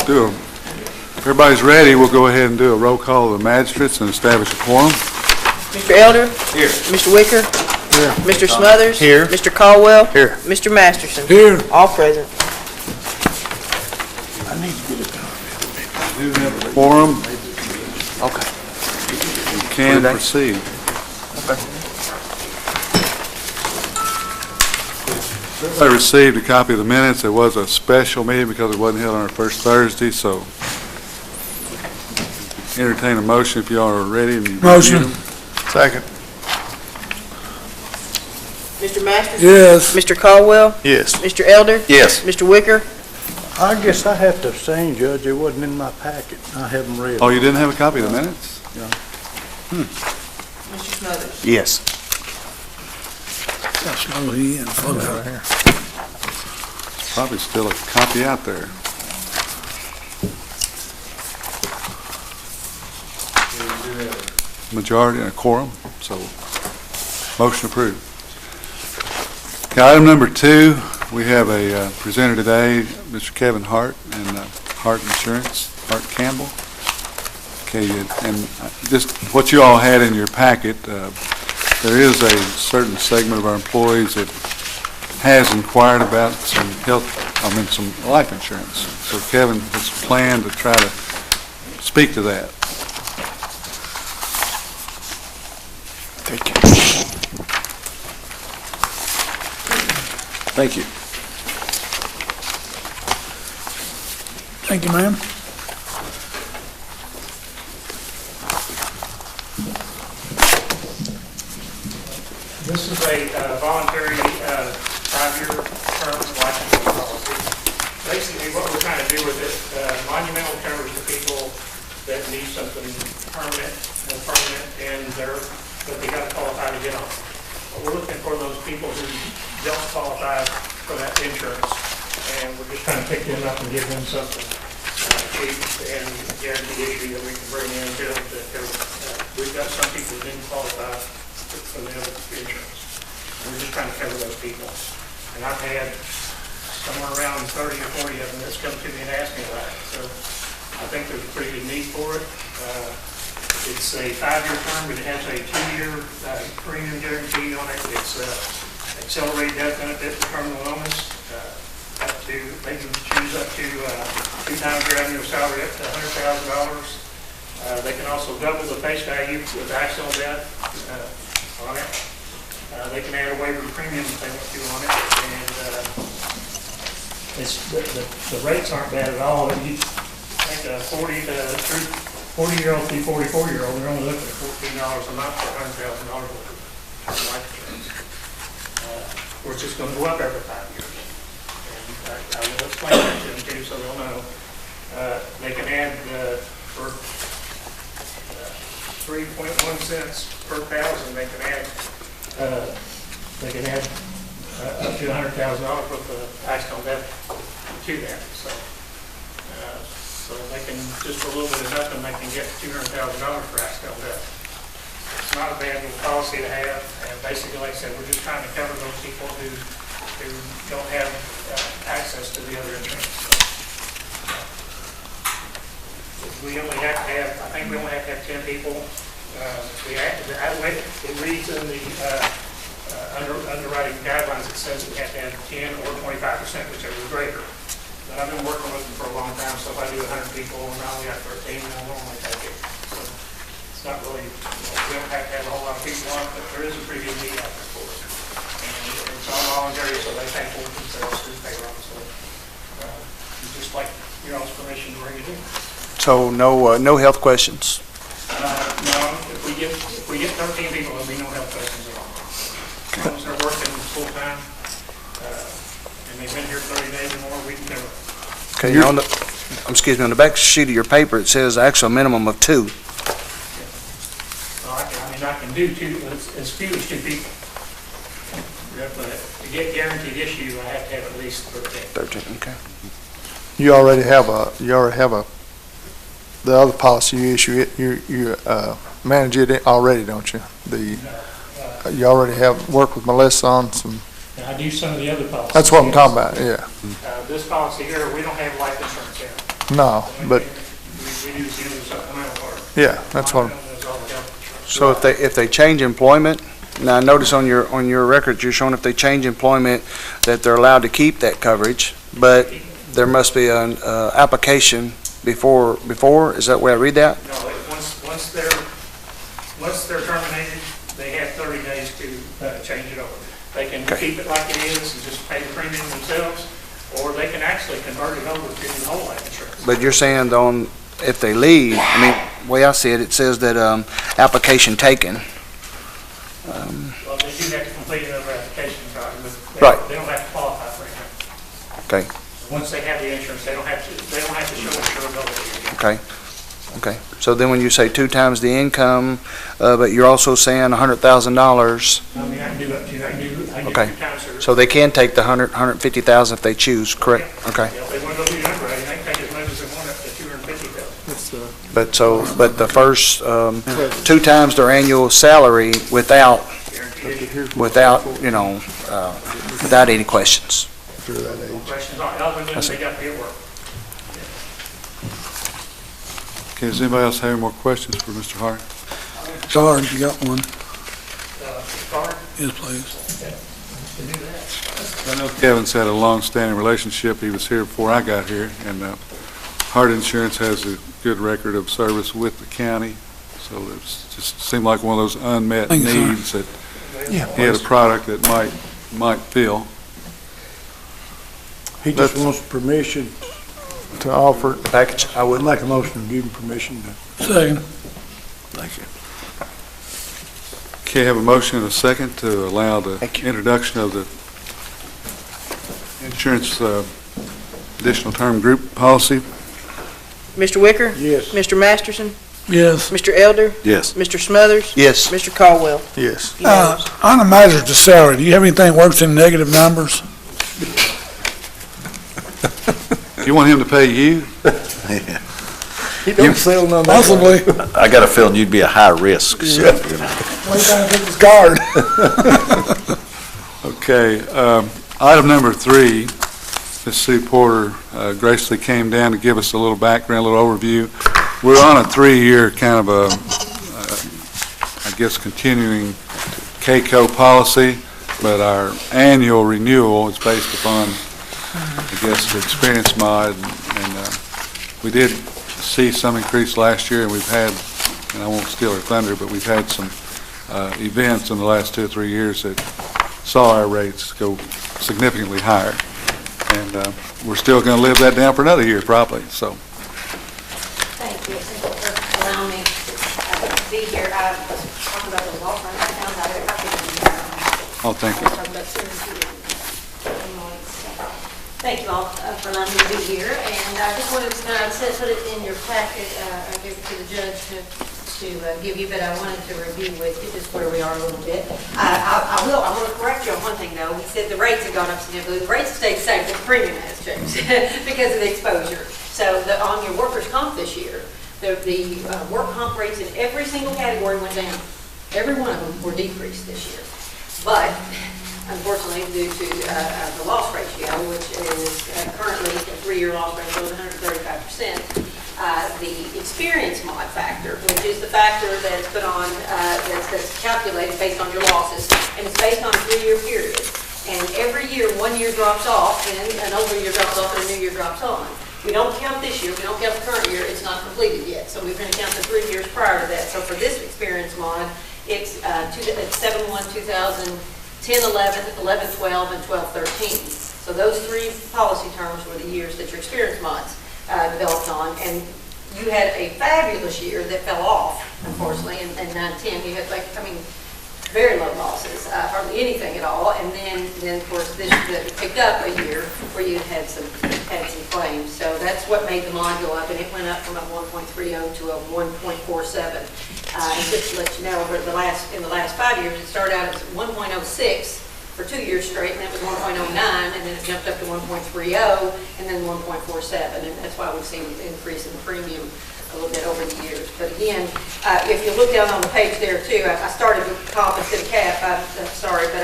If everybody's ready, we'll go ahead and do a roll call of the magistrates and establish a quorum. Mr. Elder? Here. Mr. Wicker? Here. Mr. Smothers? Here. Mr. Caldwell? Here. Mr. Masterson? Here. All present. I need to get it done. We do have a quorum. Okay. You can proceed. I received a copy of the minutes. It was a special meeting because it wasn't held on our first Thursday, so entertain a motion if you all are ready. And you Motion. Second. Mr. Masterson? Yes. Mr. Caldwell? Yes. Mr. Elder? Yes. Mr. Wicker? I guess I have to abstain, Judge. It wasn't in my packet. I haven't read it. Oh, you didn't have a copy of the minutes? Mr. Smothers? Yes. Probably still a copy out there. Majority and a quorum, so motion approved. Okay, item number 2, we have a presenter today, Mr. Kevin Hart and Hart Insurance, Hart Campbell. Okay, and just what you all had in your packet, there is a certain segment of our employees that has inquired about some some life insurance. So Kevin has planned to try to speak to that. Thank you. Thank you. Thank you, ma'am. This is a voluntary 5-year term life insurance policy. Basically, what we're trying to do with it, monumental covers the people that need something permanent, but they got to qualify to get on. But we're looking for those people who don't qualify for that insurance, and we're just trying to pick them up and give them something cheap and guaranteed issue that we can bring in to them. We've got some people who didn't qualify for the other insurance. We're just trying to cover those people. And I've had somewhere around 30 or 40 of them that's come to me and asked me about it. So I think there's a pretty good need for it. It's a 5-year term, but it has a 2-year premium guarantee on it. It's accelerated death benefit for terminal illness. They can choose up to 2 times your annual salary up to $100,000. They can also double the face value with accidental death on it. They can add a waiver of premium if they want to on it, and the rates aren't bad at all. You think a 40-year-old to 44-year-old, they're only looking at $14 a month for $100,000 worth of life insurance. Of course, it's going to go up every 5 years. And I will explain that to them too, so they'll know. They can add for 3.1 cents per thousand. They can add up to $100,000 worth of accidental death to that. So they can, just for a little bit of nothing, they can get $200,000 for accidental death. It's not a bad little policy to have, and basically, like I said, we're just trying to cover those people who don't have access to the other insurance. We only have to have, I think we only have to have 10 people. It reads in the underwriting guidelines, it says we have to have 10 or 25%, whichever is greater. But I've been working with them for a long time, so if I do 100 people and I only have 13, I'll normally take it. So it's not really, we don't have to have a whole lot of people on it, but there is a pretty good need out there for it. And it's all voluntary, so they pay for it themselves through payroll. So just like your all's permission to bring it in. So no health questions? No, if we get 13 people, there'll be no health questions at all. As long as they're working full time, and they've been here 30 days or more, we can cover it. Okay, on the back sheet of your paper, it says actual minimum of 2. So I can do 2, as few as 2 people. But to get guaranteed issue, I have to have at least 13. 13, okay. You already have the other policy you issue. You manage it already, don't you? You already have worked with Melissa on some. Now, I do some of the other policies. That's what I'm talking about. Yeah. This policy here, we don't have life insurance in it. No, but, We do the supplemental part. yeah, that's what, That's all the health. So if they change employment, now notice on your record, you're showing if they change employment, that they're allowed to keep that coverage, but there must be an application before, is that the way I read that? No, once they're terminated, they have 30 days to change it over. They can Okay. keep it like it is and just pay the premium themselves, or they can actually convert it over to the whole life insurance. But you're saying if they leave, I mean, the way I see it, it says that application taken. Well, they do have to complete another application, but Right. they don't have to qualify for it. Okay. Once they have the insurance, they don't have to show insurability. Okay. So then when you say 2 times the income, but you're also saying $100,000, I mean, I can do up to, I can do Okay. 2 times their. so they can take the 150,000 if they choose, correct? Okay. Yeah, if they want to go do the underwriting, they can take as much as they want up to 250,000. But the first 2 times their annual salary without, without any questions. Questions on, other than they got to be at work. Okay, does anybody else have any more questions for Mr. Hart? Sarge, you got one? Card? Yes, please. I know Kevin's had a long-standing relationship. He was here before I got here, and Hart Insurance has a good record of service with the county, so it just seemed like one of those unmet Thank you, sir. needs that he had a product that might fill. He just wants permission. to offer, Package, I would. I'd make a motion to give him permission to. Second. Thank you. Okay, have a motion and a second to allow the Thank you. introduction of the insurance additional term group policy. Mr. Wicker? Yes. Mr. Masterson? Yes. Mr. Elder? Yes. Mr. Smothers? Yes. Mr. Caldwell? yes. Unanimous. On the matter of the salary, do you have anything that works in negative numbers? You want him to pay you? He don't sell none of that. Possibly. I got a feeling you'd be a high risk, so, you know. Why you trying to pick his card? Okay, item number 3, Ms. Sue Porter graciously came down to give us a little background, a little overview. We're on a 3-year kind of a, I guess, continuing KCO policy, but our annual renewal is based upon, I guess, the experience mod, and we did see some increase last year, and we've had, and I won't steal her thunder, but we've had some events in the last 2 or 3 years that saw our rates go significantly higher, and we're still going to live that down for another year probably, so. Thank you. Thank you for allowing me to be here. I was talking about the law firm. I found out I couldn't. Oh, thank you. Talking about Thank you all for allowing me to be here. And I just wanted to put it in your packet. I gave it to the judge to give you, but I wanted to review with you just where we are a little bit. I want to correct you on one thing though. He said the rates have gone up significantly. The rates have stayed the same, but the premium has changed because of the exposure. So on your workers' comp this year, the work comp rates in every single category went down. Every one of them were decreased this year. But unfortunately, due to the loss ratio, which is currently a 3-year loss ratio of 135%, the experience mod factor, which is the factor that's put on, that's calculated based on your losses, and it's based on a 3-year period. And every year, 1 year drops off, and an older year drops off, and a new year drops on. We don't count this year, we don't count the current year, it's not completed yet. So we're going to count the 3 years prior to that. So for this experience mod, it's 7/1/2010, 11, 11, 12, and 12, 13. So those 3 policy terms were the years that your experience mods developed on. And you had a fabulous year that fell off, unfortunately, in 9-10. You had very low losses, hardly anything at all. And then of course, this picked up a year where you had some claims. So that's what made the mod go up, and it went up from a 1.30 to a 1.47. And just to let you know, over in the last 5 years, it started out as 1.06 for 2 years straight, and then it was 1.09, and then it jumped up to 1.30, and then 1.47, and that's why we've seen an increase in the premium a little bit over the years. But again, if you look down on the page there too, I started with comp instead of cap. I'm sorry, but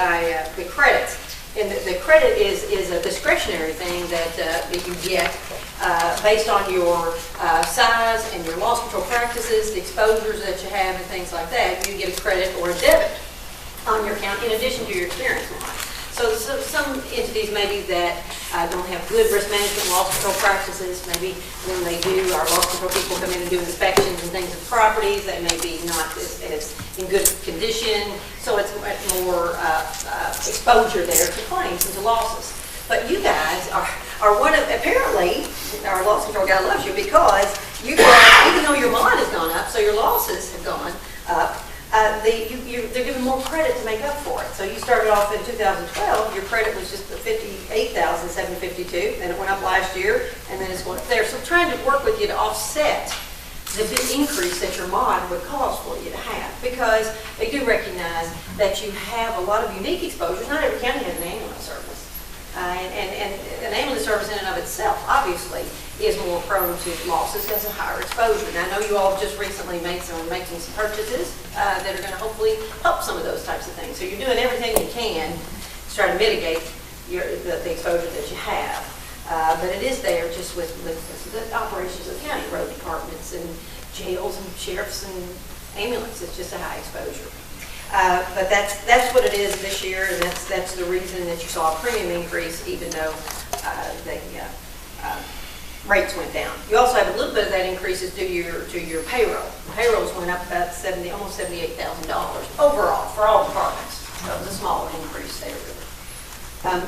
the credits. And the credit is a discretionary thing that you get based on your size and your loss control practices, the exposures that you have and things like that, you get a credit or a debit on your account in addition to your experience line. So some entities maybe that don't have good risk management and loss control practices, maybe when they do, our loss control people come in and do inspections and things of properties that may be not as in good condition, so it's much more exposure there to claims and to losses. But you guys are one of, apparently, our loss control guy loves you because you guys, even though your line has gone up, so your losses have gone up, they're giving more credit to make up for it. So you started off in 2012, your credit was just $58,752, and it went up last year, and then it's going up there. So trying to work with you to offset the big increase that your mod would cause for you to have, because they do recognize that you have a lot of unique exposures. Not every county has an ambulance service. And an ambulance service in and of itself, obviously, is more prone to losses because of higher exposure. Now, I know you all just recently making some purchases that are going to hopefully help some of those types of things. So you're doing everything you can to try to mitigate the exposure that you have. But it is there just with the operations of the county, road departments and jails and sheriffs and ambulances. It's just a high exposure. But that's what it is this year, and that's the reason that you saw a premium increase, even though the rates went down. You also have a little bit of that increase is due to your payroll. Payrolls went up about almost $78,000 overall for all departments. So it was a smaller increase there. You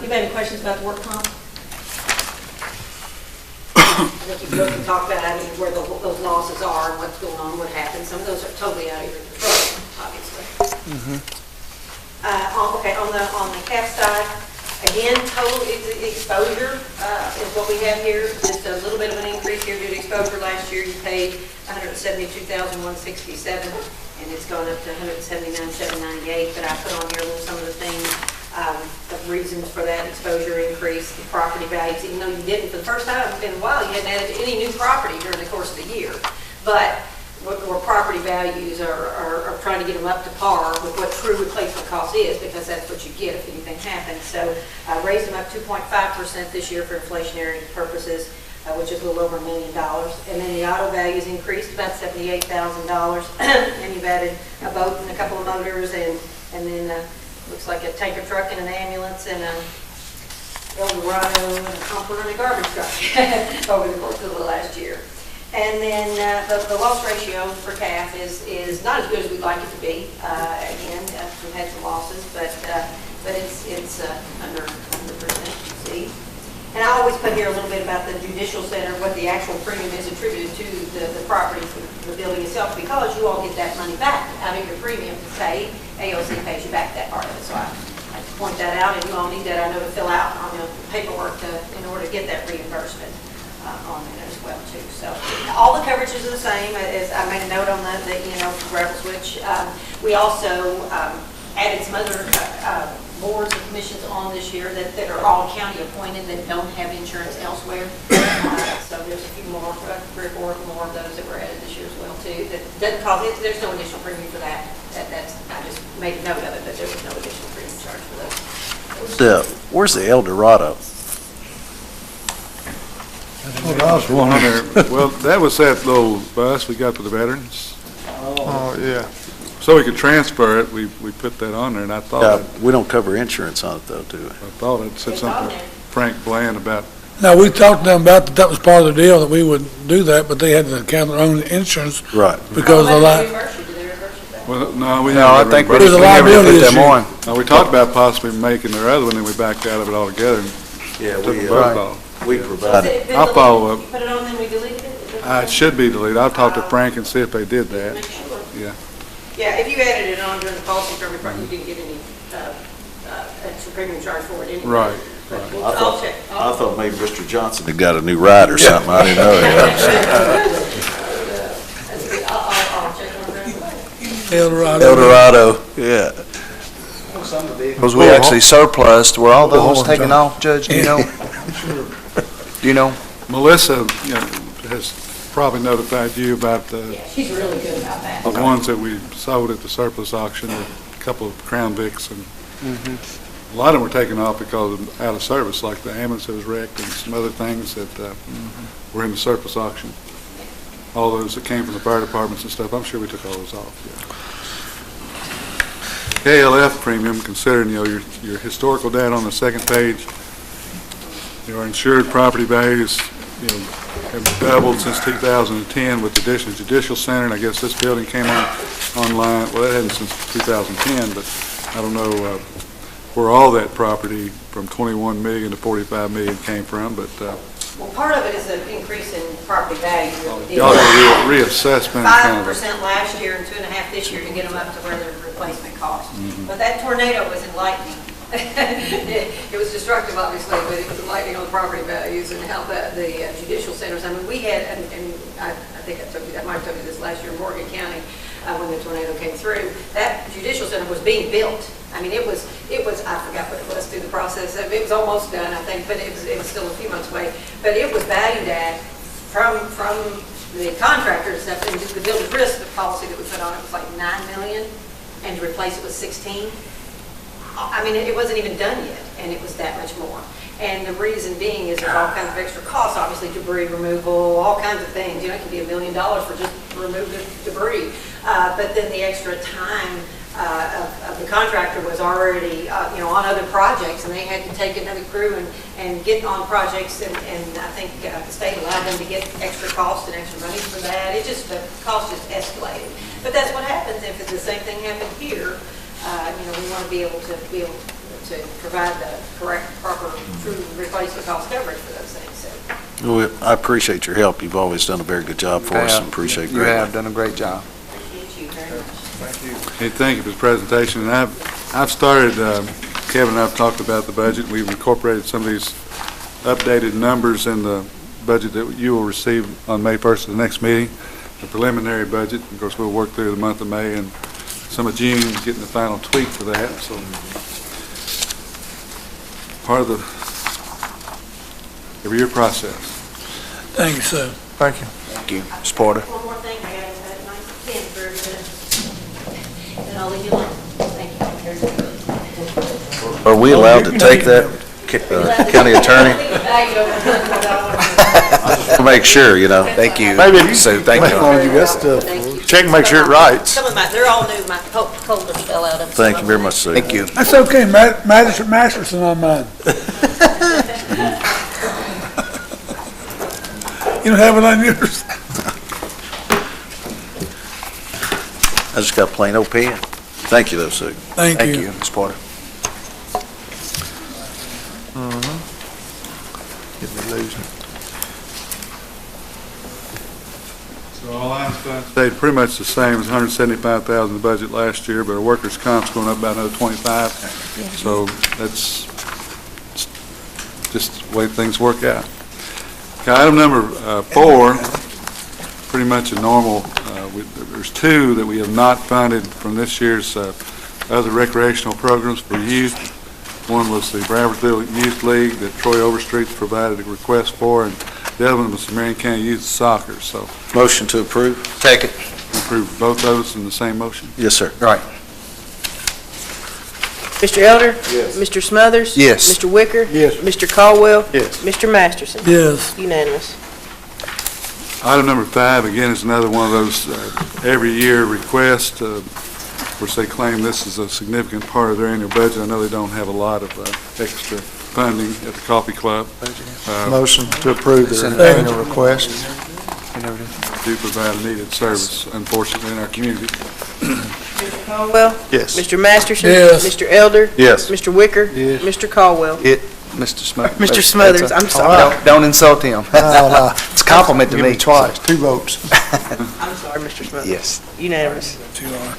have any questions about the work comp? I think you can talk about where those losses are and what's going on, what happened. Some of those are totally out of your control, obviously. Okay, on the cap side, again, total exposure is what we have here. Just a little bit of an increase here due to exposure. Last year you paid $172,167, and it's gone up to $179,798. But I put on here some of the things, the reasons for that exposure increase, the property values. Even though you didn't for the first time in a while, you hadn't added any new property during the course of the year, but where property values are trying to get them up to par with what true replacement cost is, because that's what you get if anything happens. So I raised them up 2.5% this year for inflationary purposes, which is a little over $1 million. And then the auto values increased about $78,000, and you've added a boat and a couple of motors, and then looks like a tanker truck and an ambulance and a Eldorado and a pumper and a garbage truck over the course of the last year. And then the loss ratio for CAF is not as good as we'd like it to be. Again, we've had some losses, but it's under 100%, you see. And I always put here a little bit about the judicial center, what the actual premium is attributed to the property for the building itself, because you all get that money back out of your premium to pay. AOC pays you back that part of it. So I have to point that out, and you all need that, I know, to fill out on the paperwork in order to get that reimbursement on there as well too. So all the coverages are the same. As I made a note on the gravel switch. We also added some other boards and commissions on this year that are all county appointed that don't have insurance elsewhere. So there's a few more, 3 or 4 more of those that were added this year as well too. That doesn't cost it. There's no additional premium for that. I just made a note of it, but there was no additional premium charge for those. Where's the Eldorado? Well, I was wondering, well, that was that little bus we got for the veterans. Oh, yeah. So we could transfer it, we put that on there, and I thought, We don't cover insurance on it though, do we? I thought it said It's on something, there. Frank Bland, about, Now, we talked to them about that was part of the deal, that we would do that, but they had to account their own insurance Right. because of Did they that. reimburse you? Did they reimburse you back? well, no, we No, I haven't. think we There's a never liability put them issue. on. No, we talked about possibly making their other one, and we backed out of it altogether and Yeah, took them both off. we Has provide it. it been I'll deleted? follow up. You put it on, then we deleted it? It should be deleted. I'll talk to Frank and see if they did that. Make sure. Yeah. Yeah, if you added it on during the policy term, you didn't get any extra premium charge for it anyway. Right, But right. I'll check. I thought maybe Mr. Johnson had got a new ride or something. I didn't know that. I'll check on that. Eldorado. Eldorado, yeah. Because we actually surplused, were all Hold those on, taken John. off, Judge, do you know? Do you know? Melissa, has probably notified you about the Yeah, she's really good about that. ones that we sold at the surplus auction, a couple of Crown Vics and A lot of them were taken off because of out of service, like the ambulance that was wrecked and some other things that were in the surplus auction. All those that came from the fire departments and stuff, I'm sure we took all those off, yeah. KLF premium, considering, your historical data on the second page, your insured property values, have doubled since 2010 with the addition of Judicial Center, and I guess this building came online, well, it hadn't since 2010, but I don't know where all that property from 21 million to 45 million came from, but Well, part of it is an increase in property value. y'all have a reassessment kind of 5% last year and 2.5% this year to get them up to where their replacement cost. But that tornado was enlightening. It was destructive, obviously, but it was enlightening on property values and how the judicial centers. I mean, we had, and I think I might have told you this last year in Morgan County when the tornado came through. That judicial center was being built. I mean, it was. I forgot what it was through the process. It was almost done, I think, but it was still a few months away. But it was valued at from the contractor and stuff, and the builder's risk policy that we put on it was like $9 million, and to replace it was 16. I mean, it wasn't even done yet, and it was that much more. And the reason being is there's all kinds of extra costs, obviously debris removal, all kinds of things. It can be $1 million for just removing debris. But then the extra time of the contractor was already, on other projects, and they had to take another crew and get on projects, and I think the state allowed them to get extra cost and extra money for that. The cost just escalated. But that's what happens if the same thing happened here. We want to be able to provide the correct, proper, true replacement cost coverage for those things. So. Well, I appreciate your help. You've always done a very good job for us and appreciate it. You have done a great job. Thank you very much. Thank you. Hey, thank you for the presentation. And I've started, Kevin and I have talked about the budget. We've incorporated some of these updated numbers in the budget that you will receive on May 1st of the next meeting, the preliminary budget. Of course, we'll work through the month of May and some of June, getting the final tweak for that. So part of the every year process. Thank you, sir. Thank you. Thank you. Ms. Porter. One more thing, I got a nice pen for everybody. And I'll leave you alone. Thank you. Are we allowed to take that, county attorney? To make sure, Thank you. Maybe you So, thank you. check and make sure it writes. Some of they're all new, my folders fell out of them. Thank you very much, sir. Thank you. That's okay, Magistrate Masterson on mine. You don't have it on yours? I just got a plain old pen. Thank you, though, Sue. Thank Thank you. you, Ms. Porter. Get me losing. So all lines stayed pretty much the same as $175,000 in the budget last year, but our workers' comp's going up about another 25. So that's just the way things work out. Okay, item number 4, pretty much a normal. There's 2 that we have not funded from this year's other recreational programs for youth. One was the Browardville Youth League that Troy Overstreet provided a request for, and the other one was the Marion County Youth Soccer. So Motion to approve? Second. we approve both those in the same motion. Yes, sir. Right. Mr. Elder? Yes. Mr. Smothers? Yes. Mr. Wicker? Yes. Mr. Caldwell? Yes. Mr. Masterson? Yes. Unanimous. Item number 5, again, is another one of those every year requests. Of course, they claim this is a significant part of their annual budget. I know they don't have a lot of extra funding at the coffee club. Motion to approve their Second. annual request. Do provide a needed service, unfortunately, in our community. Mr. Caldwell? Yes. Mr. Masterson? Yes. Mr. Elder? Yes. Mr. Wicker? Yes. Mr. Caldwell? Mr. Smothers. Mr. Smothers, I'm sorry. Don't insult him. No. It's a compliment to Give me. me twice, 2 votes. I'm sorry, Mr. Smothers. Yes. Unanimous. 2 are.